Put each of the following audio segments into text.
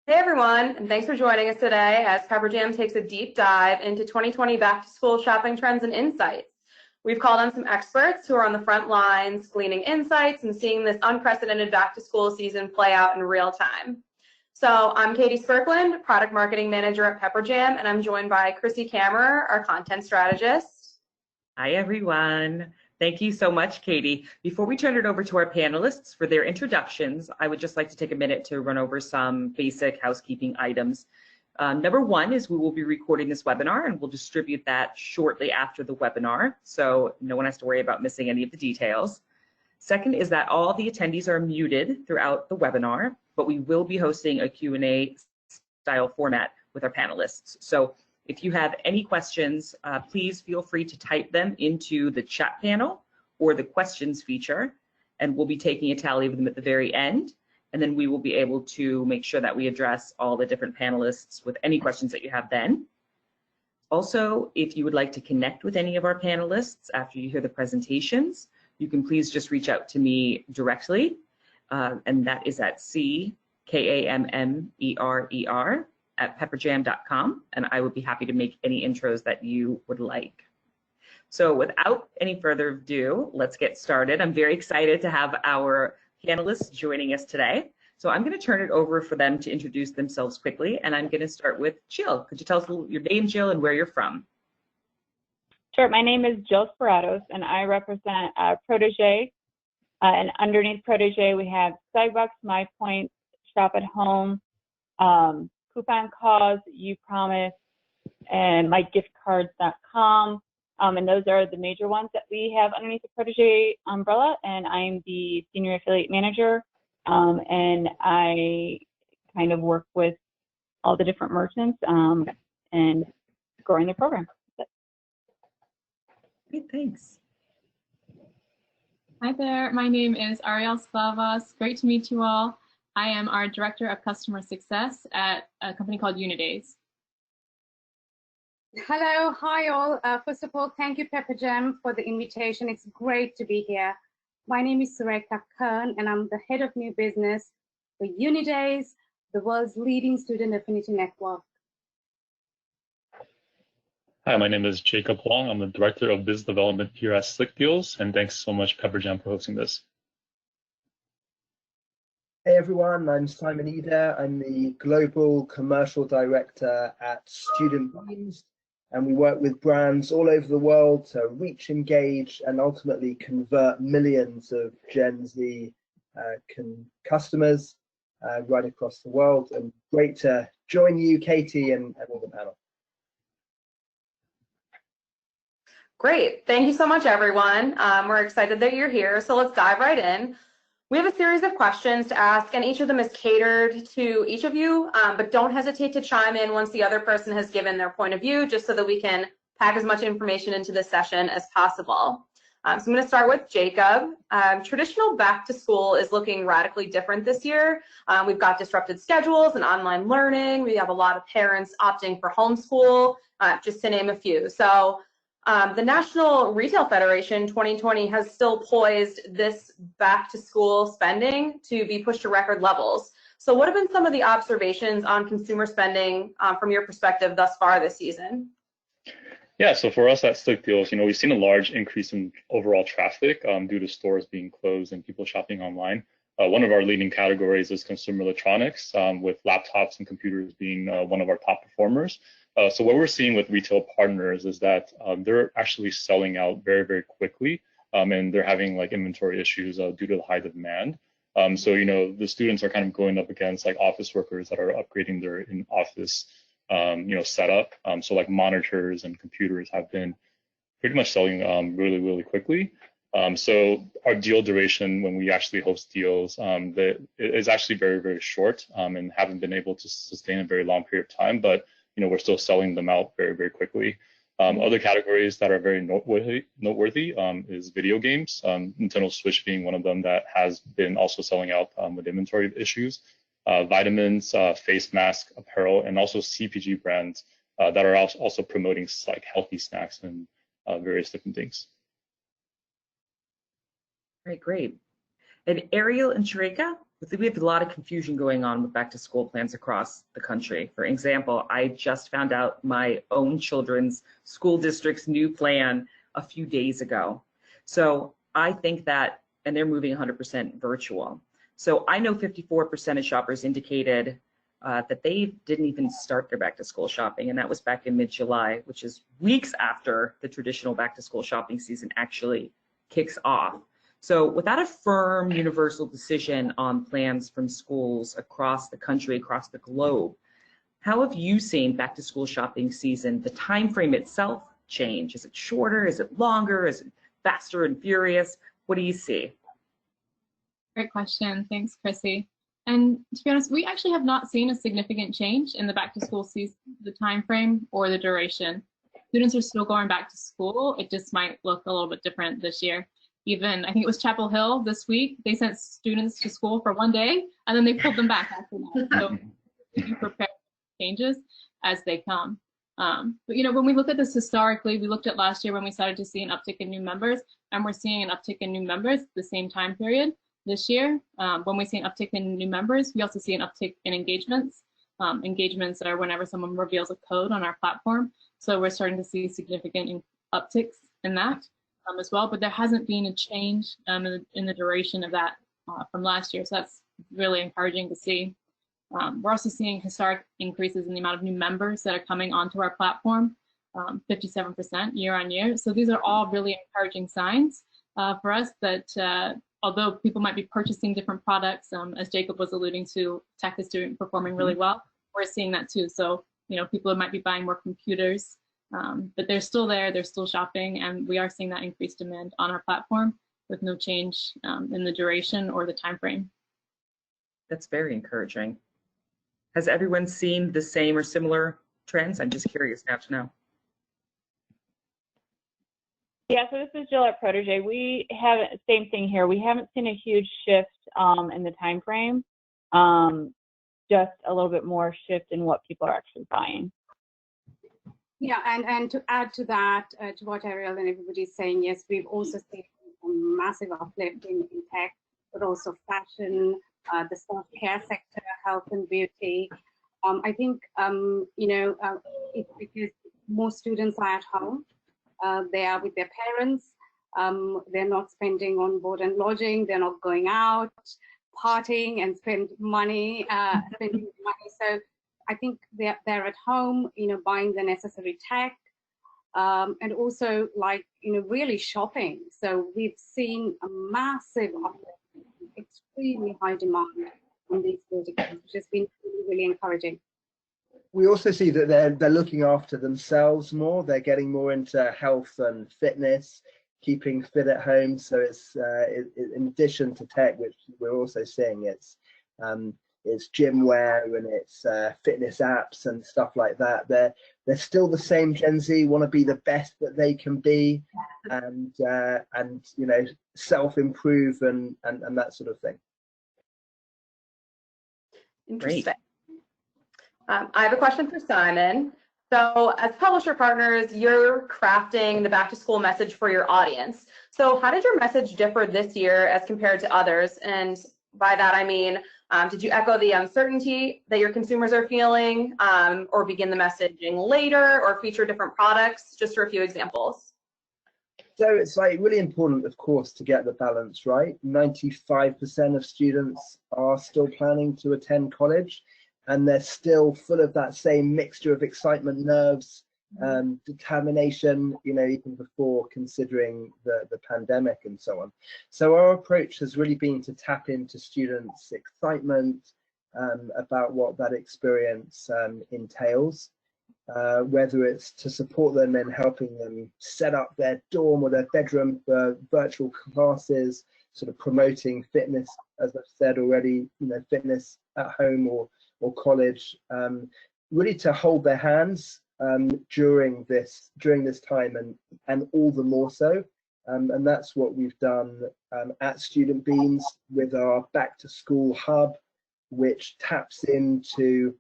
Hey everyone, and thanks for joining us today as Pepperjam takes a deep dive into 2020 back-to-school shopping trends and insights. We've called on some experts who are on the front lines, gleaning insights and seeing this unprecedented back-to-school season play out in real time. So I'm Katie Spirkland, Product Marketing Manager at Pepperjam, and I'm joined by Chrissy Kammerer, our Content Strategist. Hi everyone. Thank you so much, Katie. Before we turn it over to our panelists for their introductions, I would just like to take a minute to run over some basic housekeeping items. Number one is we will be recording this webinar and we'll distribute that shortly after the webinar, so no one has to worry about missing any of the details. Second is that all the attendees are muted throughout the webinar, but we will be hosting a Q&A style format with our panelists. So if you have any questions, please feel free to type them into the chat panel or the questions feature, and we'll be taking a tally of them at the very end. And then we will be able to make sure that we address all the different panelists with any questions that you have then. Also, if you would like to connect with any of our panelists after you hear the presentations, you can please just reach out to me directly, and that is at CKAMMERER@pepperjam.com, and I would be happy to make any intros that you would like. So without any further ado, let's get started. I'm very excited to have our panelists joining us today. So I'm going to turn it over for them to introduce themselves quickly, and I'm going to start with Jill. Could you tell us your name, Jill, and where you're from? Sure. My name is Jill Speratos, and I represent Protégé. And underneath Protégé, we have Skybox, MyPoints, Shop at Home, Coupon Cause, You Promise, and mygiftcards.com. And those are the major ones that we have underneath the Protégé umbrella. And I'm the Senior Affiliate Manager. And I kind of work with all the different merchants and growing the program. Great, thanks. Hi there, my name is Ariel Splavas. Great to meet you all. I am our Director of Customer Success at a company called Unidays. Hello, hi all. First of all, thank you Pepperjam for the invitation. It's great to be here. My name is Surekha Kern and I'm the Head of New Business for Unidays, the world's leading student affinity network. Hi, my name is Jacob Huang. I'm the Director of Business Development here at Slick Deals, and thanks so much, Pepperjam, for hosting this. Hey everyone, I'm Simon Eder. I'm the Global Commercial Director at Student Beams, and we work with brands all over the world to reach, engage, and ultimately convert millions of Gen Z customers right across the world. And great to join you, Katie, and all the panel. Great. Thank you so much, everyone. We're excited that you're here. So let's dive right in. We have a series of questions to ask, and each of them is catered to each of you, but don't hesitate to chime in once the other person has given their point of view, just so that we can pack as much information into this session as possible. So I'm going to start with Jacob. Traditional back to school is looking radically different this year. We've got disrupted schedules and online learning. We have a lot of parents opting for homeschool, just to name a few. So the National Retail Federation 2020 has still poised this back to school spending to be pushed to record levels. So what have been some of the observations on consumer spending from your perspective thus far this season? Yeah, so for us at Slick Deals, we've seen a large increase in overall traffic due to stores being closed and people shopping online. One of our leading categories is consumer electronics, with laptops and computers being one of our top performers. So what we're seeing with retail partners is that they're actually selling out very, very quickly, and they're having like inventory issues due to the high demand. So the students are kind of going up against like office workers that are upgrading their in-office setup. So like monitors and computers have been pretty much selling really, really quickly. So our deal duration when we actually host deals is actually very, very short and haven't been able to sustain a very long period of time, but we're still selling them out very, very quickly. Other categories that are very noteworthy is video games, Nintendo Switch being one of them that has been also selling out with inventory issues. Vitamins, face mask, apparel, and also CPG brands that are also promoting like healthy snacks and various different things. Great. And Ariel and Sharika, We have a lot of confusion going on with back to school plans across the country. For example, I just found out my own children's school district's new plan a few days ago. So I think that, and they're moving 100% virtual. So I know 54% of shoppers indicated that they didn't even start their back to school shopping, and that was back in mid-July, which is weeks after the traditional back to school shopping season actually kicks off. So without a firm universal decision on plans from schools across the country, across the globe, how have you seen back to school shopping season, the time frame itself change? Is it shorter? Is it longer? Is it faster and furious? What do you see? Great question. Thanks, Chrissy. And to be honest, we actually have not seen a significant change in the back to school season, the time frame or the duration. Students are still going back to school. It just might look a little bit different this year. Even, I think it was Chapel Hill this week, they sent students to school for one day and then they pulled them back after that. So be prepared for changes as they come. But you know, when we look at this historically, we looked at last year when we started to see an uptick in new members, and we're seeing an uptick in new members the same time period this year. When we see an uptick in new members, we also see an uptick in engagements. Engagements are whenever someone reveals a code on our platform. So we're starting to see significant upticks in that as well, but there hasn't been a change in the duration of that from last year. So that's really encouraging to see. We're also seeing historic increases in the amount of new members that are coming onto our platform, 57% year on year. So these are all really encouraging signs for us that although people might be purchasing different products, as Jacob was alluding to, tech is performing really well. We're seeing that too. So, you know, people might be buying more computers, but they're still there, they're still shopping, and we are seeing that increased demand on our platform with no change in the duration or the time frame. That's very encouraging. Has everyone seen the same or similar trends? I'm just curious now to know. Yeah, so this is Jill at Protege. We haven't, same thing here. We haven't seen a huge shift in the time frame, just a little bit more shift in what people are actually buying. Yeah, and to add to that, to what Ariel and everybody is saying, yes, we've also seen a massive uplift in tech, but also fashion, the self-care sector, health and beauty. I think, you know, it's because more students are at home. They are with their parents. They're not spending on board and lodging. They're not going out, partying and spending money. So I think they're at home, you know, buying the necessary tech, and also, like, you know, really shopping. So we've seen a massive uplift, extremely high demand on these verticals, which has been really, really encouraging. We also see that they're looking after themselves more. They're getting more into health and fitness, keeping fit at home. So it's in addition to tech, which we're also seeing, it's gym wear and it's fitness apps and stuff like that. They're still the same Gen Z, want to be the best that they can be, and you know, self-improve and that sort of thing. Interesting. Great. I have a question for Simon. So as publisher partners, you're crafting the back to school message for your audience. So how did your message differ this year as compared to others? And by that, I mean, did you echo the uncertainty that your consumers are feeling, or begin the messaging later, or feature different products? Just for a few examples. So it's like really important, of course, to get the balance right. 95% of students are still planning to attend college, and they're still full of that same mixture of excitement, nerves, determination, you know, even before considering the pandemic and so on. So our approach has really been to tap into students' excitement about what that experience entails, whether it's to support them in helping them set up their dorm or their bedroom for virtual classes, sort of promoting fitness, as I've said already, you know, fitness at home or college, really to hold their hands during this time, and all the more so, and that's what we've done at Student Beans with our back to school hub, which taps into,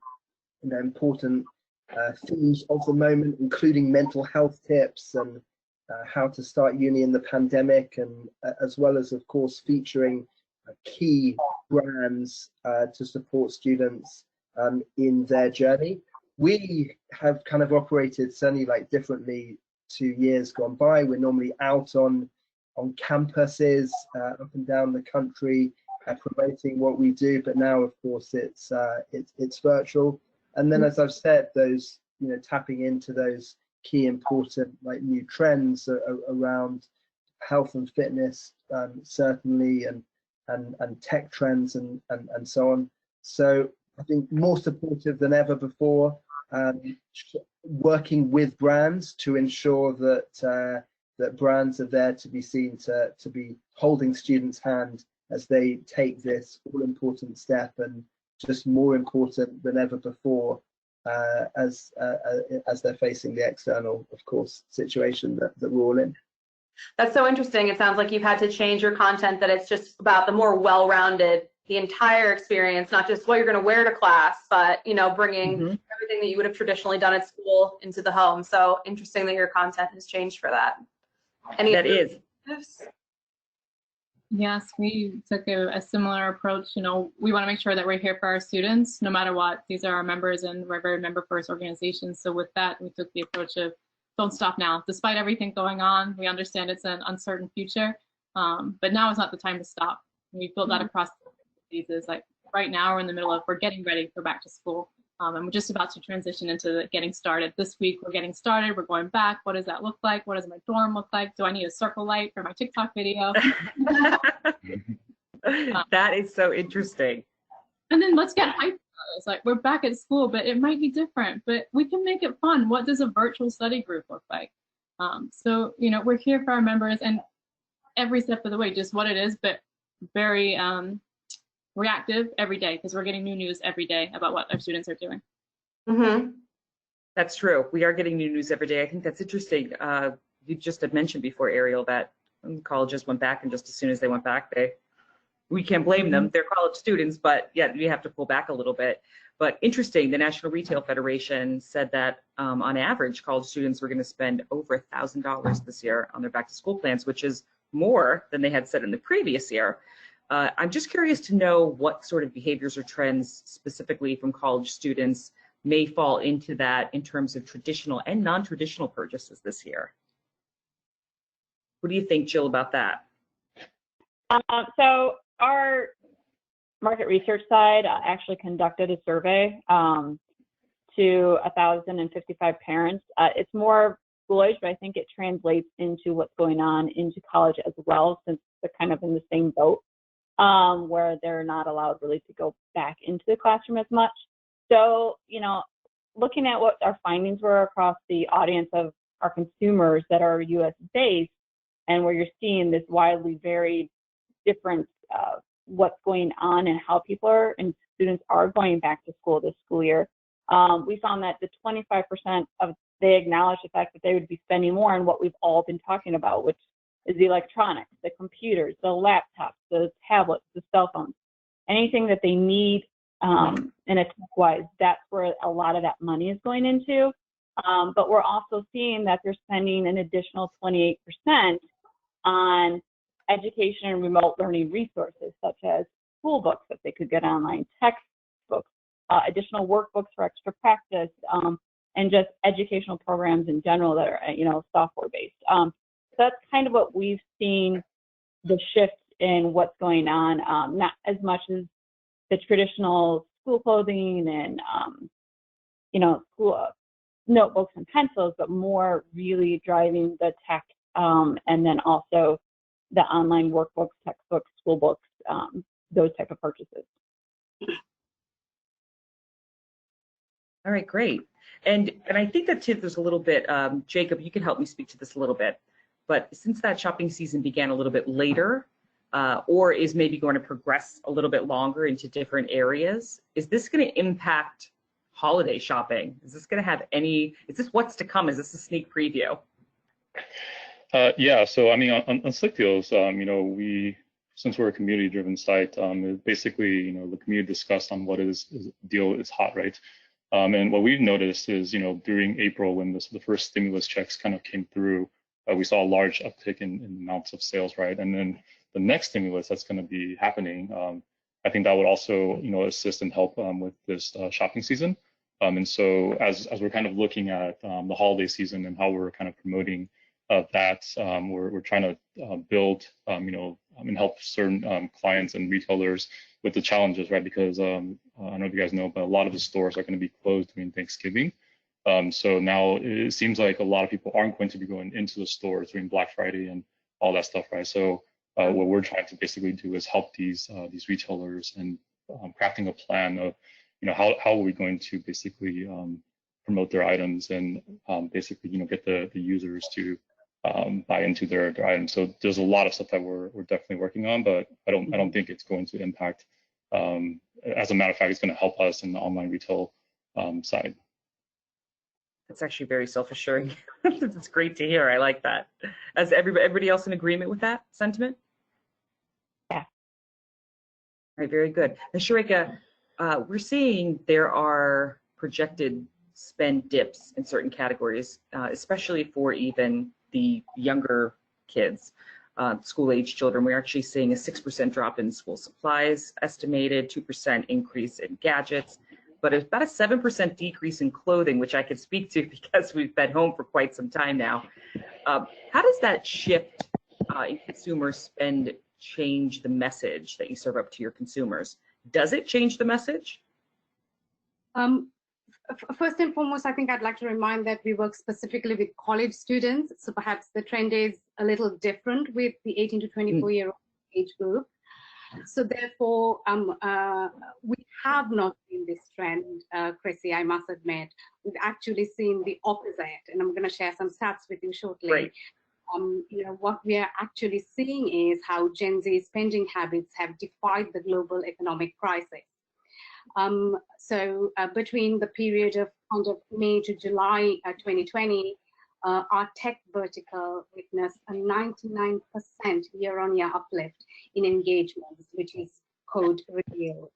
you know, important themes of the moment, including mental health tips and how to start uni in the pandemic, and as well as, of course, featuring key brands to support students in their journey. We have kind of operated certainly like differently to years gone by. We're normally out on campuses up and down the country promoting what we do, but now of course it's virtual. And then, as I've said, those, you know, tapping into those key important like new trends around health and fitness, certainly, and tech trends and so on. So I think more supportive than ever before, working with brands to ensure that that brands are there to be seen to be holding students' hand as they take this all-important step, and just more important than ever before as they're facing the external, of course, situation that we're all in. That's so interesting. It sounds like you've had to change your content, that it's just about the more well-rounded, the entire experience, not just what you're going to wear to class, but, you know, bringing everything that you would have traditionally done at school into the home. So interesting that your content has changed for that. That is. Yes, we took a similar approach. You know, we want to make sure that we're here for our students, no matter what. These are our members, and we're a very member-first organization. So with that, we took the approach of don't stop now. Despite everything going on, we understand it's an uncertain future, but now is not the time to stop. We've built that across phases. Like right now, we're in the middle of, we're getting ready for back to school. And we're just about to transition into getting started. This week, we're getting started. We're going back. What does that look like? What does my dorm look like? Do I need a circle light for my TikTok video? That is so interesting. And then let's get hyped. It's like we're back at school, but it might be different. But we can make it fun. What does a virtual study group look like? So, you know, we're here for our members, and every step of the way, just what it is, but very reactive every day, because we're getting new news every day about what our students are doing. That's true. We are getting new news every day. I think that's interesting. You just had mentioned before, Ariel, that colleges went back, and just as soon as they went back, we can't blame them. They're college students, but yeah, we have to pull back a little bit. But interesting, the National Retail Federation said that on average, college students were going to spend over $1,000 this year on their back to school plans, which is more than they had said in the previous year. I'm just curious to know what sort of behaviors or trends specifically from college students may fall into that in terms of traditional and non-traditional purchases this year. What do you think, Jill, about that? So our market research side actually conducted a survey to 1,055 parents. It's more schoolish, but I think it translates into what's going on into college as well, since they're kind of in the same boat, where they're not allowed really to go back into the classroom as much. So, you know, looking at what our findings were across the audience of our consumers that are US based, and where you're seeing this widely varied difference of what's going on and how people are and students are going back to school this school year, we found that the 25% of, they acknowledge the fact that they would be spending more on what we've all been talking about, which is the electronics, the computers, the laptops, the tablets, the cell phones, anything that they need in a tech-wise, that's where a lot of that money is going into. But we're also seeing that they're spending an additional 28% on education and remote learning resources, such as school books that they could get online, textbooks, additional workbooks for extra practice, and just educational programs in general that are, you know, software-based. So that's kind of what we've seen, the shift in what's going on, not as much as the traditional school clothing and, you know, school notebooks and pencils, but more really driving the tech, and then also the online workbooks, textbooks, school books, those type of purchases. All right, great. And I think that too, there's a little bit, Jacob, you can help me speak to this a little bit, but since that shopping season began a little bit later, or is maybe going to progress a little bit longer into different areas, is this going to impact holiday shopping? Is this going to have any, is this what's to come? Is this a sneak preview? Yeah, so I mean, on Slick Deals, you know, since we're a community-driven site, basically, you know, the community discussed on what deal is hot, right? And what we've noticed is, you know, during April, when the first stimulus checks kind of came through, we saw a large uptick in amounts of sales, right? And then the next stimulus that's going to be happening, I think that would also, assist and help with this shopping season. And so as we're kind of looking at the holiday season and how we're kind of promoting that, we're trying to build, and help certain clients and retailers with the challenges, right? Because I don't know if you guys know, but a lot of the stores are going to be closed during Thanksgiving. So now it seems like a lot of people aren't going to be going into the stores during Black Friday and all that stuff, right? So what we're trying to basically do is help these retailers and crafting a plan of, how are we going to basically promote their items and basically, get the users to buy into their items. So there's a lot of stuff that we're definitely working on, but I don't think it's going to impact. As a matter of fact, it's going to help us in the online retail side. That's actually very self-assuring. It's great to hear. I like that. Is everybody else in agreement with that sentiment? Yeah. All right, very good. And Sharika, we're seeing there are projected spend dips in certain categories, especially for even the younger kids, school-age children. We're actually seeing a 6% drop in school supplies, estimated 2% increase in gadgets, but about a 7% decrease in clothing, which I could speak to because we've been home for quite some time now. How does that shift in consumer spend change the message that you serve up to your consumers? Does it change the message? First and foremost, I think I'd like to remind that we work specifically with college students, so perhaps the trend is a little different with the 18 to 24-year-old age group. So therefore, we have not seen this trend, Chrissy, I must admit. We've actually seen the opposite, and I'm going to share some stats with you shortly. Right. What we are actually seeing is how Gen Z spending habits have defied the global economic crisis. So between the period of kind of May to July 2020, our tech vertical witnessed a 99% year-on-year uplift in engagements, which is code revealed.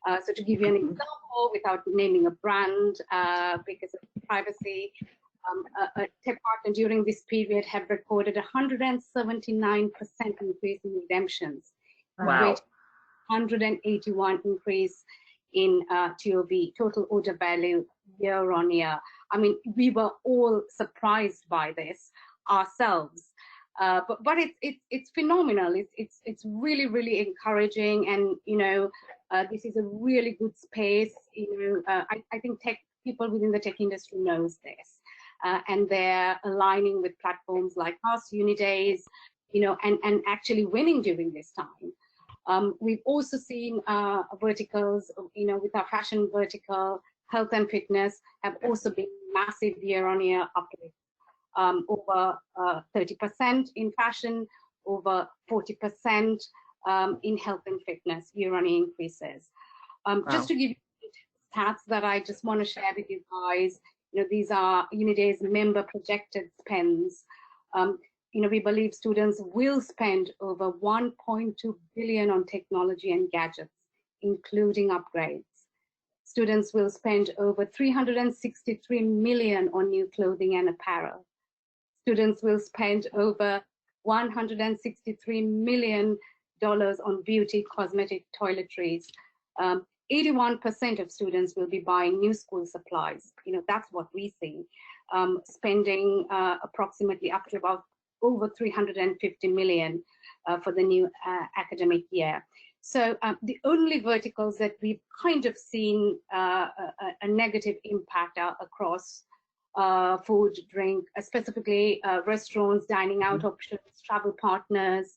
So to give you an example, without naming a brand because of privacy, a tech partner during this period have recorded a 179% increase in redemptions, Wow. with 181 increase in TOV, total order value, year on year. I mean, we were all surprised by this ourselves, but it's phenomenal. It's really, really encouraging, and this is a really good space. I think tech people within the tech industry knows this, and they're aligning with platforms like us, Unidays, and actually winning during this time. We've also seen verticals, with our fashion vertical, health and fitness have also been massive year-on-year uplift, over 30% in fashion, over 40% in health and fitness, year-on-year increases. Wow. Just to give you stats that I just want to share with you guys, these are Uniday's member projected spends. We believe students will spend over 1.2 billion on technology and gadgets, including upgrades. Students will spend over 363 million on new clothing and apparel. Students will spend over $163 million on beauty, cosmetic, toiletries. 81% of students will be buying new school supplies. That's what we see. Spending approximately up to about over 350 million for the new academic year. So the only verticals that we've kind of seen a negative impact are across food, drink, specifically restaurants, dining out options, travel partners,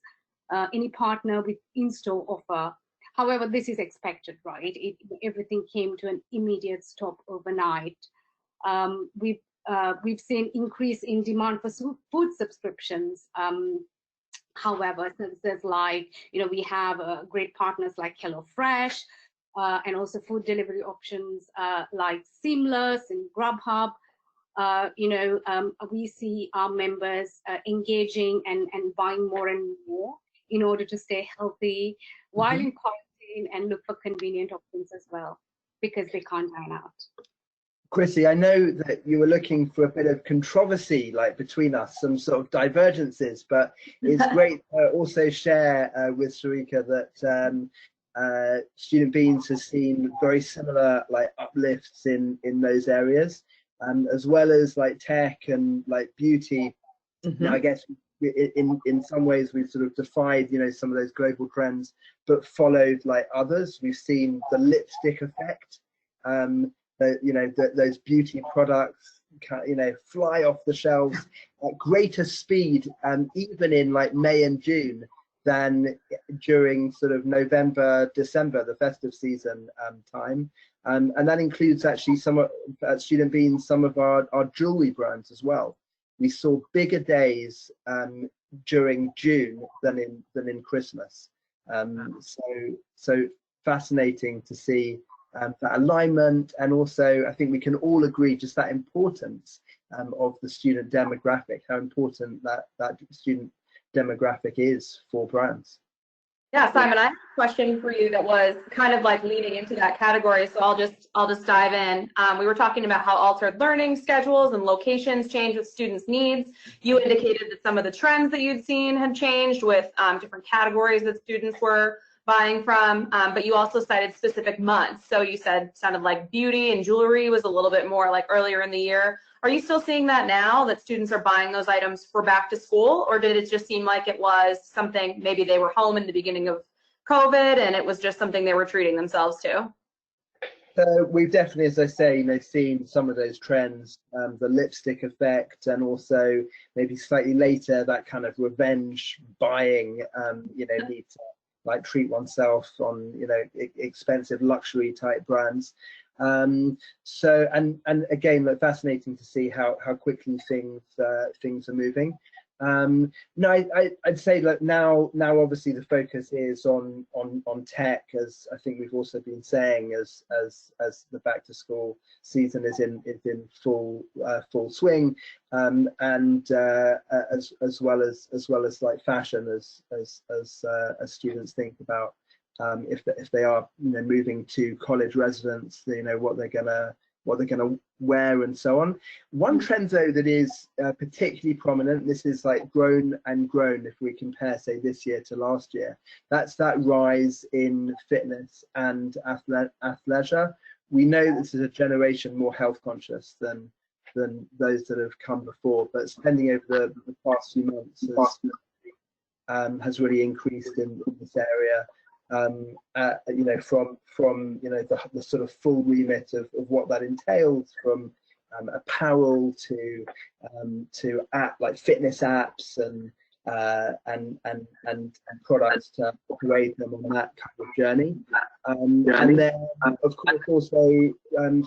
any partner with in-store offer. However, this is expected, right? Everything came to an immediate stop overnight. We've seen increase in demand for food subscriptions. However, services like, we have great partners like HelloFresh, and also food delivery options like Seamless and Grubhub. We see our members engaging and buying more and more in order to stay healthy while in quarantine and look for convenient options as well, because they can't dine out. Chrissy, I know that you were looking for a bit of controversy, like between us, some sort of divergences, but it's great to also share with Sharika that Student Beans has seen very similar like uplifts in those areas, as well as like tech and like beauty. Now, I guess in some ways we've sort of defied, you know, some of those global trends, but followed like others. We've seen the lipstick effect. You know, those beauty products, you know, fly off the shelves at greater speed, even in like May and June, than during sort of November, December, the festive season time. And that includes actually some at Student Beans, some of our jewelry brands as well. We saw bigger days during June than in Christmas. So fascinating to see that alignment, and also I think we can all agree just that importance of the student demographic, how important that student demographic is for brands. Yeah, Simon, I have a question for you that was kind of like leading into that category, so I'll just dive in. We were talking about how altered learning schedules and locations change with students' needs. You indicated that some of the trends that you'd seen had changed with different categories that students were buying from, but you also cited specific months. So you said sounded like beauty and jewelry was a little bit more like earlier in the year. Are you still seeing that now, that students are buying those items for back to school, or did it just seem like it was something, maybe they were home in the beginning of COVID and it was just something they were treating themselves to? So we've definitely, as I say, you know, seen some of those trends, the lipstick effect, and also maybe slightly later that kind of revenge buying, you know, need to like treat oneself on, you know, expensive luxury type brands. So and again, like, fascinating to see how quickly things are moving. No, I'd say that now obviously the focus is on tech, as I think we've also been saying, as the back to school season is in full swing, and as well as like fashion, as students think about if they are, you know, moving to college residence, you know, what they're gonna wear and so on. One trend though that is particularly prominent, this is like grown if we compare, say, this year to last year, that's that rise in fitness and athleisure. We know this is a generation more health conscious than those that have come before, but spending over the past few months has really increased in this area. You know, from you know the sort of full remit of what that entails, from apparel to like fitness apps and products to aid them on that kind of journey. And then of course also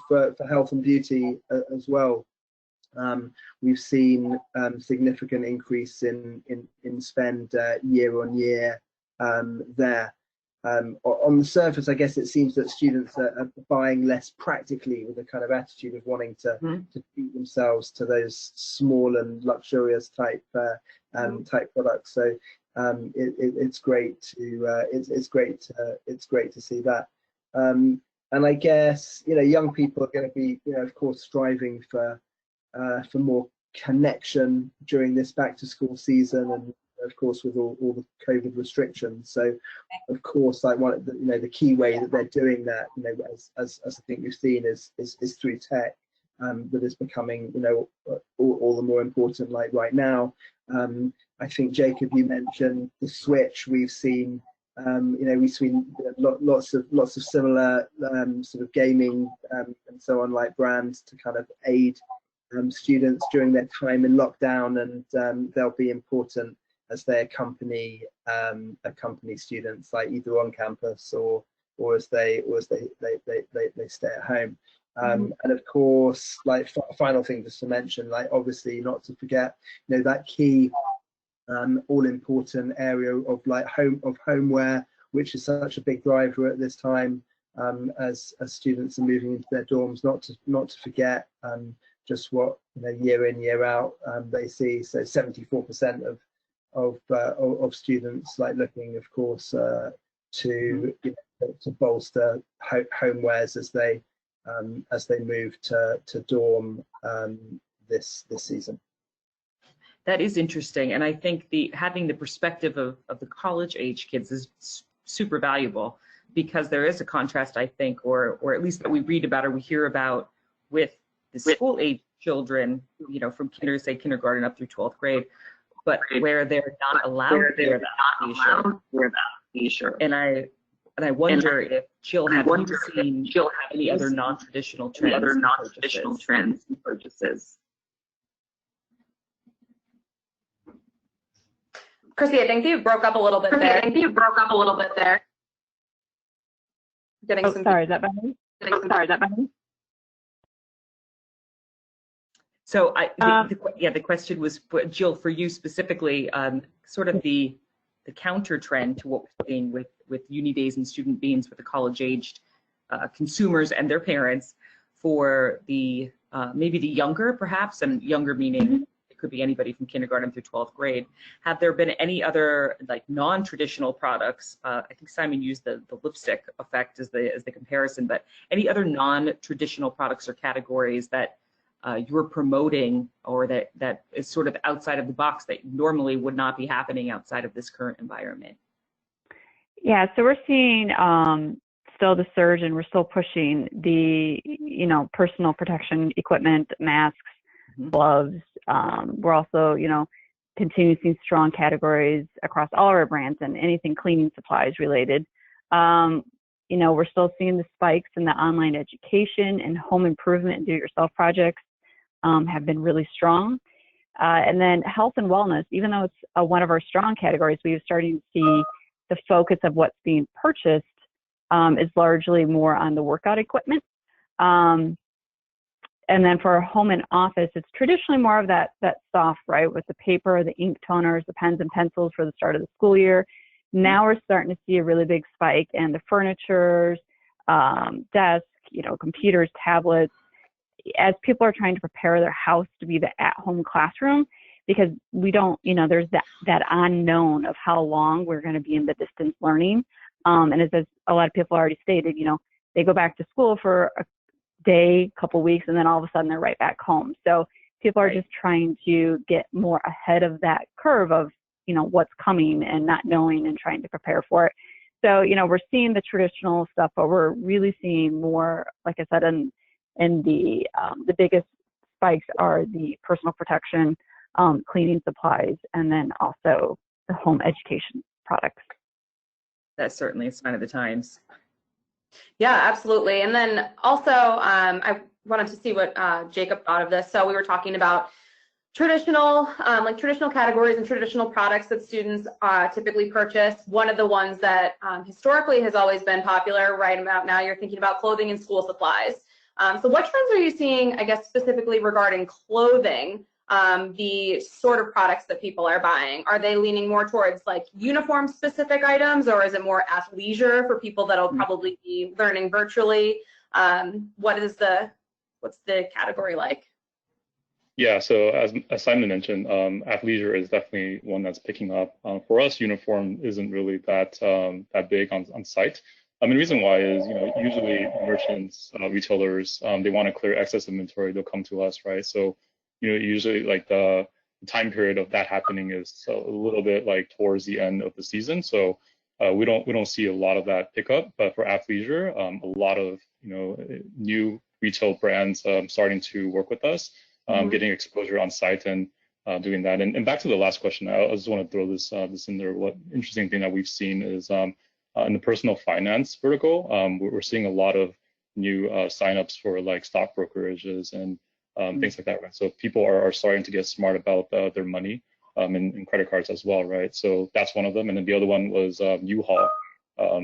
for health and beauty as well. We've seen significant increase in spend year on year there. On the surface, I guess it seems that students are buying less practically, with a kind of attitude of wanting to treat themselves to those small and luxurious type products. So it's great to see that. And I guess, you know, young people are going to be, you know, of course, striving for more connection during this back to school season, and of course with all the COVID restrictions. So of course, like one of the, you know, the key way that they're doing that, you know, as I think we've seen is through tech, that is becoming, you know, all the more important like right now. I think, Jacob, you mentioned the Switch. We've seen you know, we've seen lots of similar sort of gaming and so on like brands to kind of aid students during their time in lockdown, and they'll be important as they accompany students, like either on campus or as they stay at home. And of course, like final thing just to mention, like obviously not to forget, you know, that key all important area of like homeware, which is such a big driver at this time, as students are moving into their dorms. Not to forget just what, you know, year in year out they see. So 74% of students like looking, of course, to you know, to bolster homewares as they move to dorm this season. That is interesting, and I think having the perspective of the college age kids is super valuable. because there is a contrast, I think, or at least that we read about or we hear about with the school age children, you know, from kindergarten up through 12th grade, but where they're not allowed to wear that T-shirt. And I wonder if Jill, have you seen any other non-traditional trends in purchases? Chrissy, I think you broke up a little bit there. Getting Oh, some sorry, is that better? So the question was, Jill, for you specifically, sort of the counter trend to what we're seeing with uni days and student beans with the college-aged consumers and their parents for the maybe the younger, perhaps, and younger meaning it could be anybody from kindergarten through 12th grade. Have there been any other like non-traditional products? I think Simon used the lipstick effect as the comparison, but any other non-traditional products or categories that you're promoting or that is sort of outside of the box that normally would not be happening outside of this current environment? Yeah, so we're seeing still the surge, and we're still pushing the, you know, personal protection equipment, masks, gloves. We're also, you know, continuing seeing strong categories across all our brands and anything cleaning supplies related. You know, we're still seeing the spikes in the online education and home improvement and do-it-yourself projects have been really strong. And then health and wellness, even though it's one of our strong categories, we're starting to see the focus of what's being purchased is largely more on the workout equipment. And then for our home and office, it's traditionally more of that soft, right, with the paper, the ink toners, the pens and pencils for the start of the school year. Now we're starting to see a really big spike in the furnitures, desks, you know, computers, tablets, as people are trying to prepare their house to be the at-home classroom, because we don't, you know, there's that unknown of how long we're going to be in the distance learning. And as a lot of people already stated, you know, they go back to school for a day, couple weeks, and then all of a sudden they're right back home. So people are just trying to get more ahead of that curve of, you know, what's coming and not knowing and trying to prepare for it. So, you know, we're seeing the traditional stuff, but we're really seeing more, like I said, in the biggest spikes are the personal protection, cleaning supplies, and then also the home education products. That's certainly a sign of the times. Yeah, absolutely. And then also, I wanted to see what Jacob thought of this. So we were talking about traditional, like traditional categories and traditional products that students typically purchase. One of the ones that historically has always been popular, right about now, you're thinking about clothing and school supplies. So what trends are you seeing, I guess, specifically regarding clothing, the sort of products that people are buying? Are they leaning more towards like uniform specific items, or is it more athleisure for people that'll probably be learning virtually? What's the category like? Yeah, so as Simon mentioned, athleisure is definitely one that's picking up. For us, uniform isn't really that big on site. The reason why is, you know, usually merchants, retailers, they want to clear excess inventory. They'll come to us, right? So, you know, usually like the time period of that happening is a little bit like towards the end of the season. So we don't see a lot of that pickup. But for athleisure, a lot of, you know, new retail brands starting to work with us. Getting exposure on site and doing that. And back to the last question, I just want to throw this in there. What interesting thing that we've seen is in the personal finance vertical, we're seeing a lot of new signups for like stock brokerages and things like that, right? So people are starting to get smart about their money and credit cards as well, right? So that's one of them. And then the other one was U-Haul.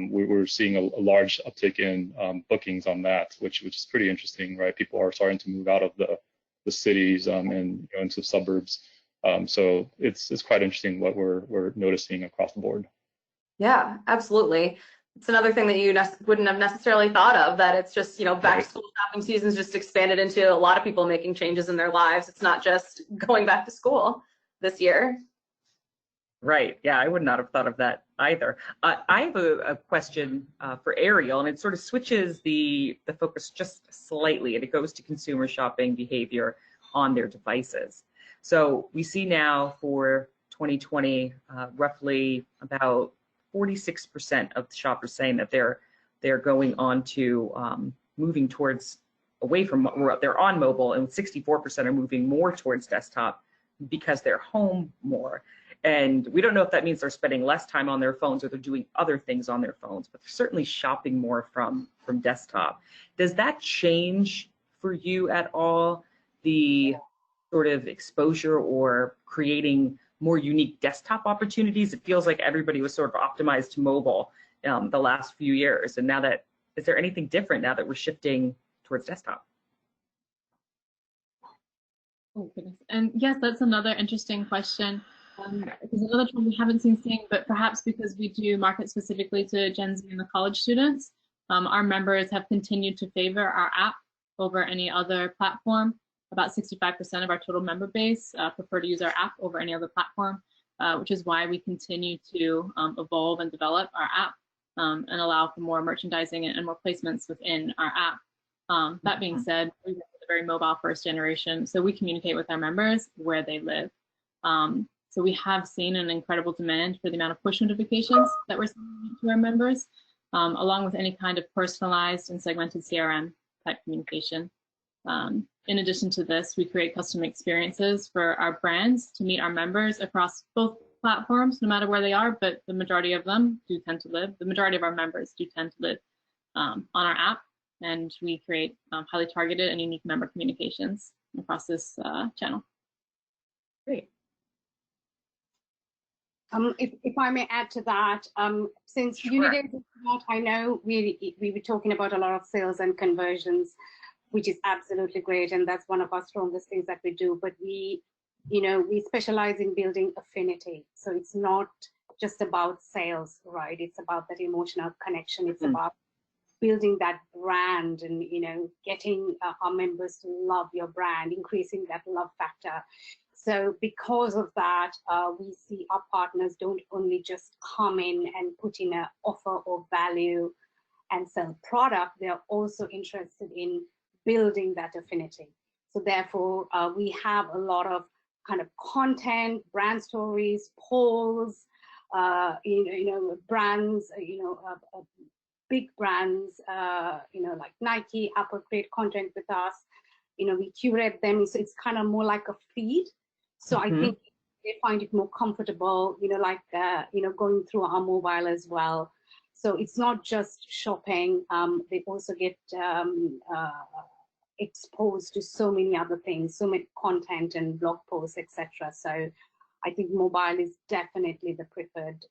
We're seeing a large uptick in bookings on that, which is pretty interesting, right? People are starting to move out of the cities and go into suburbs. So it's quite interesting what we're noticing across the board. Yeah, absolutely. It's another thing that you wouldn't have necessarily thought of, that it's just, you know, back to school shopping season's just expanded into a lot of people making changes in their lives. It's not just going back to school this year. Right. Yeah, I would not have thought of that either. I have a question for Ariel, and it sort of switches the focus just slightly, and it goes to consumer shopping behavior on their devices. So we see now for 2020, roughly about 46% of the shoppers saying that they're they're going on to moving towards away from, they're on mobile, and 64% are moving more towards desktop because they're home more. And we don't know if that means they're spending less time on their phones or they're doing other things on their phones, but they're certainly shopping more from desktop. Does that change for you at all, the sort of exposure or creating more unique desktop opportunities? It feels like everybody was sort of optimized to mobile the last few years. And now that, is there anything different now that we're shifting towards desktop? Oh goodness. And yes, that's another interesting question. Because another trend we haven't seen, but perhaps because we do market specifically to Gen Z and the college students, our members have continued to favor our app over any other platform. About 65% of our total member base prefer to use our app over any other platform, which is why we continue to evolve and develop our app and allow for more merchandising and more placements within our app. That being said, we're a very mobile first generation, so we communicate with our members where they live. So we have seen an incredible demand for the amount of push notifications that we're sending to our members, along with any kind of personalized and segmented CRM type communication. In addition to this, we create custom experiences for our brands to meet our members across both platforms, no matter where they are, but the majority of them do tend to live, the majority of our members do tend to live on our app, and we create highly targeted and unique member communications across this channel. Great. If I may add to that, since Sure. Unidays is not, I know we were talking about a lot of sales and conversions, which is absolutely great, and that's one of our strongest things that we do. But we specialize in building affinity, so it's not just about sales, right? It's about that emotional connection. It's about building that brand and getting our members to love your brand, increasing that love factor. So because of that, we see our partners don't only just come in and put in an offer or value and sell product, they're also interested in building that affinity. So therefore, we have a lot of kind of content, brand stories, polls, brands, big brands, like Nike, Apple create content with us. We curate them, so it's kind of more like a feed. So I think they find it more comfortable, going through our mobile as well. So it's not just shopping. They also get exposed to so many other things, so much content and blog posts, etc. So I think mobile is definitely the preferred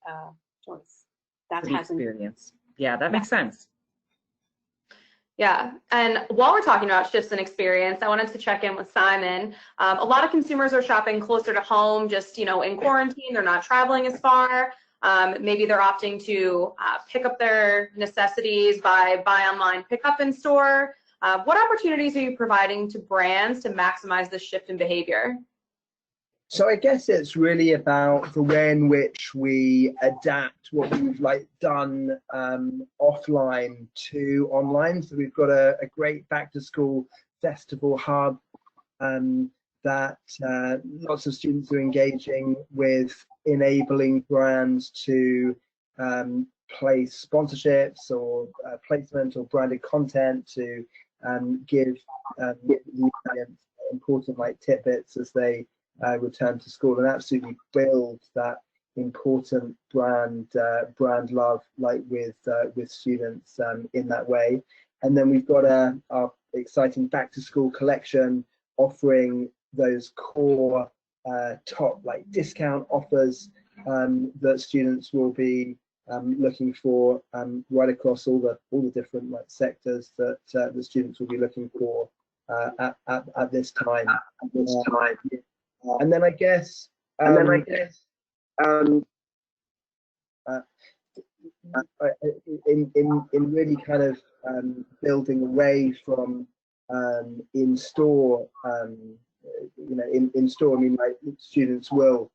choice. That hasn't. Experience. Yeah, that makes sense. Yeah, and while we're talking about shifts in experience, I wanted to check in with Simon. A lot of consumers are shopping closer to home, just in quarantine. They're not traveling as far. Maybe they're opting to pick up their necessities by buy online, pick up in store. What opportunities are you providing to brands to maximize this shift in behavior? So I guess it's really about the way in which we adapt what we've done offline to online. So we've got a great back to school festival hub that lots of students are engaging with, enabling brands to place sponsorships or placement or branded content to give the audience important tidbits as they return to school, and absolutely build that important brand love with students in that way. And then we've got our exciting back to school collection offering those core top discount offers that students will be looking for right across all the different sectors that the students will be looking for at this time. And then I guess, in really kind of building away from in store, in store. I mean, students will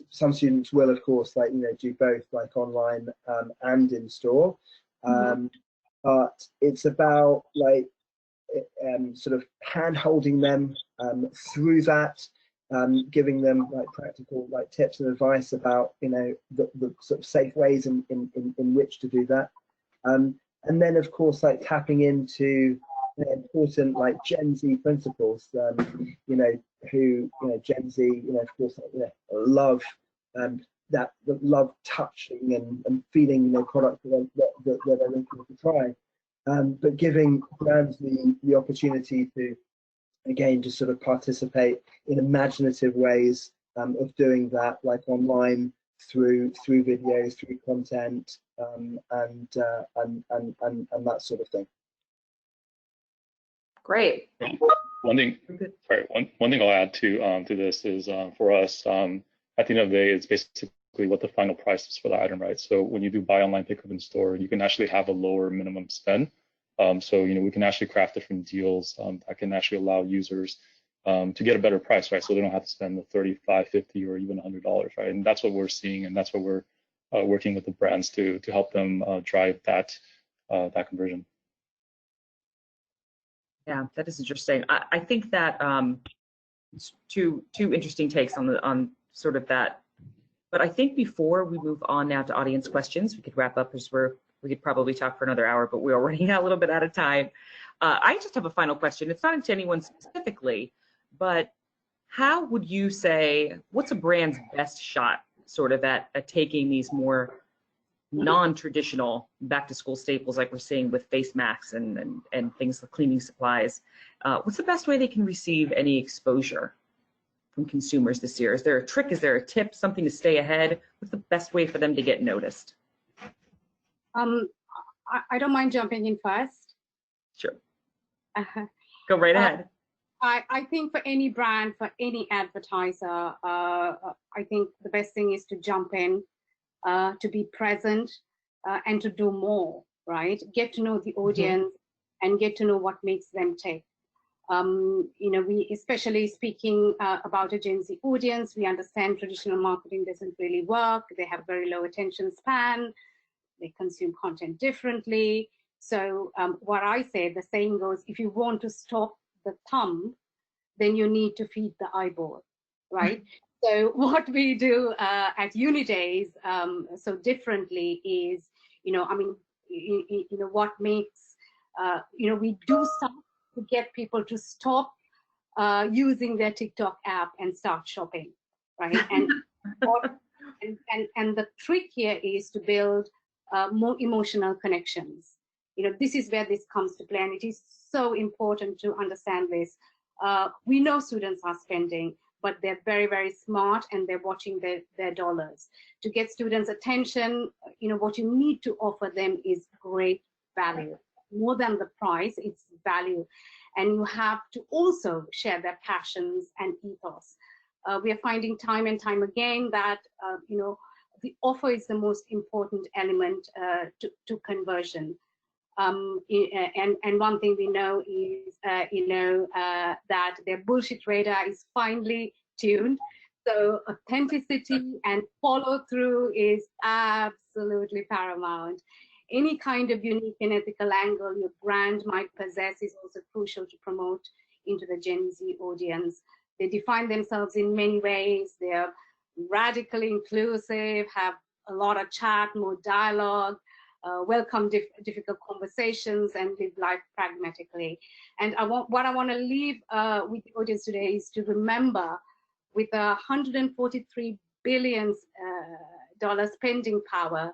some students will, of course, do both online and in store. But it's about sort of hand holding them through that. Giving them practical tips and advice about the sort of safe ways in which to do that, and And then of course like tapping into important like Gen Z principles, you know, who, you know, Gen Z, you know, of course, you know, love that love touching and feeling, you know, products that they're looking to try, but giving brands the opportunity to, again, just sort of participate in imaginative ways of doing that, like online, through videos, through content, and that sort of thing. Great. One thing, sorry, one thing I'll add to this is for us, at the end of the day, it's basically what the final price is for the item, right? So when you do buy online, pick up in store, you can actually have a lower minimum spend. So, you know, we can actually craft different deals that can actually allow users to get a better price, right? So they don't have to spend the $35, $50, or even $100, right? And that's what we're seeing, and that's what we're working with the brands to help them drive that conversion. Yeah, that is interesting. I think that two interesting takes on sort of that. But I think before we move on now to audience questions, we could wrap up as we could probably talk for another hour, but we're already a little bit out of time. I just have a final question. It's not to anyone specifically, but how would you say, what's a brand's best shot sort of at taking these more non-traditional back-to-school staples like we're seeing with face masks and things like cleaning supplies? What's the best way they can receive any exposure from consumers this year? Is there a trick? Is there a tip? Something to stay ahead? What's the best way for them to get noticed? I don't mind jumping in first. Sure. Go right ahead. I think for any brand, for any advertiser, I think the best thing is to jump in, to be present, and to do more, right? Get to know the audience and get to know what makes them tick. You know, we, especially speaking about a Gen Z audience, we understand traditional marketing doesn't really work. They have very low attention span. They consume content differently. So what I say, the saying goes, if you want to stop the thumb, then you need to feed the eyeball, right? So what we do at Unidays so differently is, you know, I mean, you know, what makes, you know, we do stuff to get people to stop using their TikTok app and start shopping, right? And and the trick here is to build more emotional connections. You know, this is where this comes to play, and it is so important to understand this. We know students are spending, but they're very, very smart, and they're watching their dollars. To get students' attention, you know, what you need to offer them is great value. More than the price, it's value. And you have to also share their passions and ethos. We are finding time and time again that, you know, the offer is the most important element to conversion. And one thing we know is, you know, that their bullshit radar is finely tuned. So authenticity and follow through is absolutely paramount. Any kind of unique and ethical angle your brand might possess is also crucial to promote into the Gen Z audience. They define themselves in many ways. They're radically inclusive, have a lot of chat, more dialogue, welcome difficult conversations, and live life pragmatically. And what I want to leave with the audience today is to remember, with a $143 billion spending power,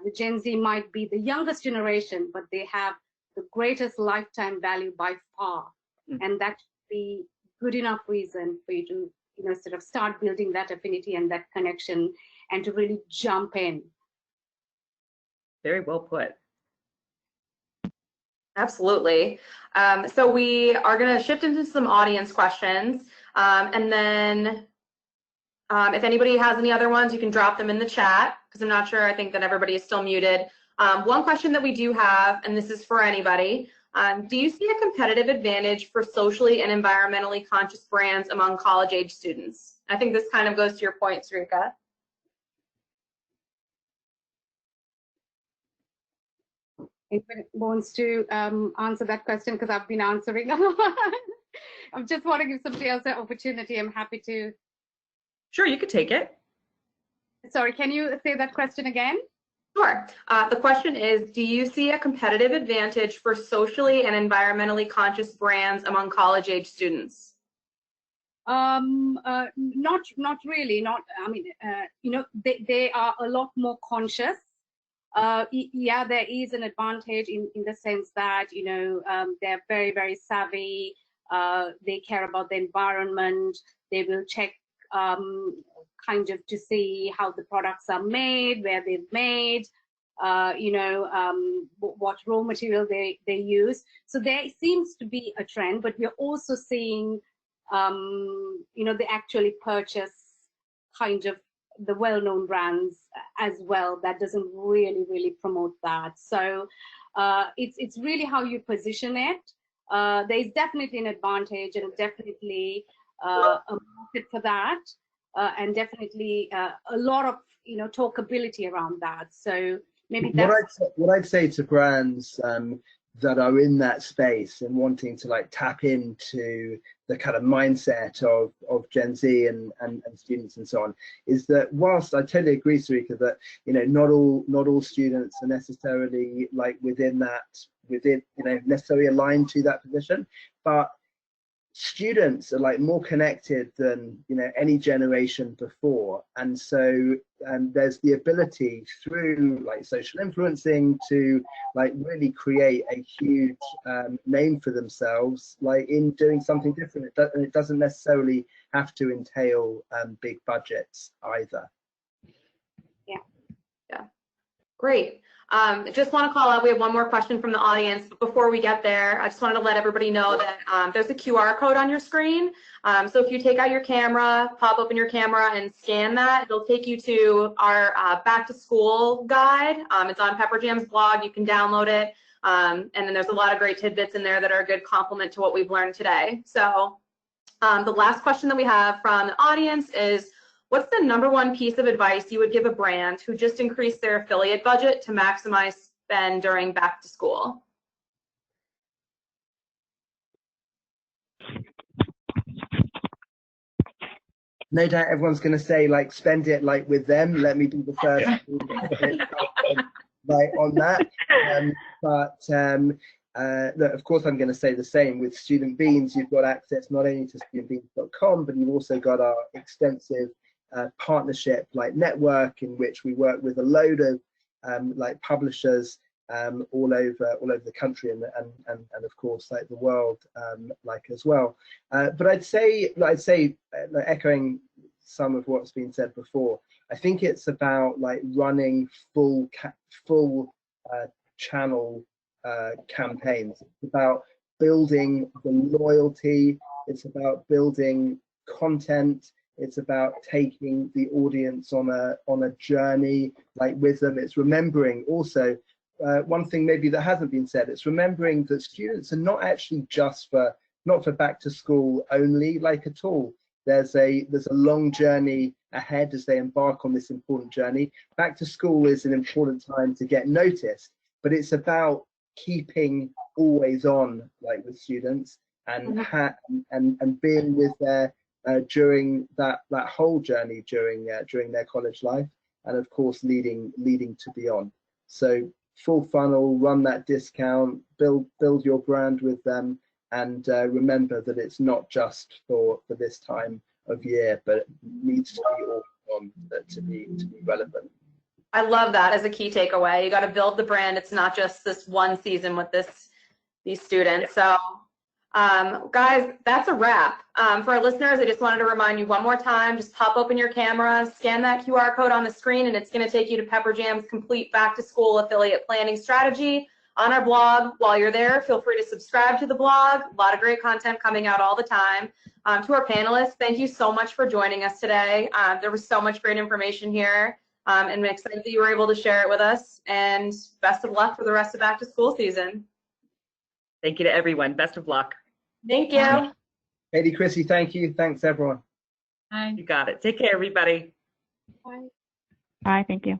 the Gen Z might be the youngest generation, but they have the greatest lifetime value by far. And that should be good enough reason for you to, you know, sort of start building that affinity and that connection, and to really jump in. Very well put. Absolutely. So we are going to shift into some audience questions, and then if anybody has any other ones, you can drop them in the chat, because I'm not sure. I think that everybody is still muted. One question that we do have, and this is for anybody, do you see a competitive advantage for socially and environmentally conscious brands among college-age students? I think this kind of goes to your point, Sarika. Anybody wants to answer that question, because I've been answering. I just want to give somebody else an opportunity. I'm happy to. Sure, you could take it. Sorry, can you say that question again? Sure. The question is, do you see a competitive advantage for socially and environmentally conscious brands among college-age students? Not really. Not. I mean, they are a lot more conscious. Yeah, there is an advantage in the sense that they're very, very savvy. They care about the environment. They will check kind of to see how the products are made, where they're made, what raw material they use. So there seems to be a trend, but we're also seeing, they actually purchase kind of the well-known brands as well. That doesn't really promote that. So it's really how you position it. There's definitely an advantage and definitely a market for that. And definitely a lot of talkability around that. So maybe that's what I'd say to brands that are in that space and wanting to like tap into the kind of mindset of Gen Z and students and so on, is that whilst I totally agree, Sarika, that not all students are necessarily like within necessarily aligned to that position, but students are like more connected than any generation before, and so there's the ability through like social influencing to like really create a huge name for themselves, like in doing something different. It doesn't necessarily have to entail big budgets either. Yeah. Great. Just want to call out, we have one more question from the audience, but before we get there, I just wanted to let everybody know that there's a QR code on your screen. So if you take out your camera, pop open your camera and scan that, it'll take you to our back to school guide. It's on Pepperjam's blog, you can download it. And then there's a lot of great tidbits in there that are a good complement to what we've learned today. So the last question that we have from the audience is, what's the #1 piece of advice you would give a brand who just increased their affiliate budget to maximize spend during back to school? No doubt everyone's going to say like spend it like with them. Let me be the first like on that. Look, of course I'm going to say the same with Student Beans. You've got access not only to studentbeans.com, but you've also got our extensive partnership like network, in which we work with a load of like publishers all over the country and of course like the world like as well. But I'd say echoing some of what's been said before, I think it's about like running full channel campaigns. It's about building the loyalty. It's about building content. It's about taking the audience on a journey like with them. It's remembering also one thing maybe that hasn't been said. It's remembering that students are not actually just not for back to school only, like at all. There's a long journey ahead as they embark on this important journey. Back to school is an important time to get noticed, but it's about keeping always on like with students and being with their during that whole journey during their college life, and of course leading to beyond. So full funnel, run that discount, build your brand with them, and remember that it's not just for this time of year, but it needs to be all on to be relevant. I love that as a key takeaway. You got to build the brand. It's not just this one season with these students. So guys, that's a wrap. For our listeners, I just wanted to remind you one more time, just pop open your camera, scan that QR code on the screen, and it's going to take you to Pepperjam's complete back to school affiliate planning strategy on our blog. While you're there, feel free to subscribe to the blog. A lot of great content coming out all the time. To our panelists, thank you so much for joining us today. There was so much great information here, and I'm excited that you were able to share it with us, and best of luck for the rest of back to school season. Thank you to everyone. Best of luck. Thank you. Katie, Chrissy, thank you. Thanks, everyone. Bye. You got it. Take care, everybody. Bye. Thank you.